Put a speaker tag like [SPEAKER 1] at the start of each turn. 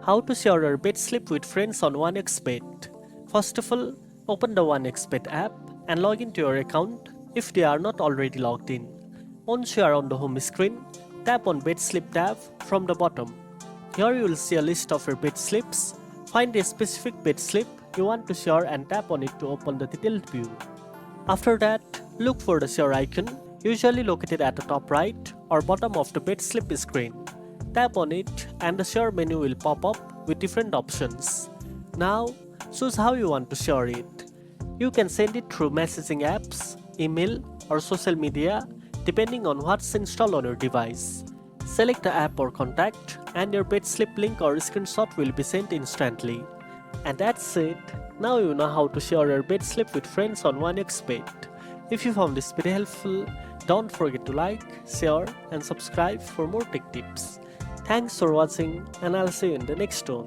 [SPEAKER 1] How to share your bed slip with friends on OneXBet. First of all, open the OneXBet app and log into your account if they are not already logged in. Once you are on the home screen, tap on Bed Slip tab from the bottom. Here you will see a list of your bed slips. Find a specific bed slip you want to share and tap on it to open the detailed view. After that, look for the share icon, usually located at the top right or bottom of the bed slip screen. Tap on it and the share menu will pop up with different options. Now, choose how you want to share it. You can send it through messaging apps, email, or social media depending on what's installed on your device. Select the app or contact, and your bed slip link or screenshot will be sent instantly. And that's it. Now you know how to share your bed slip with friends on OneXBet. If you found this video helpful, don't forget to like, share, and subscribe for more tech tips. Thanks for watching, and I'll see you in the next one.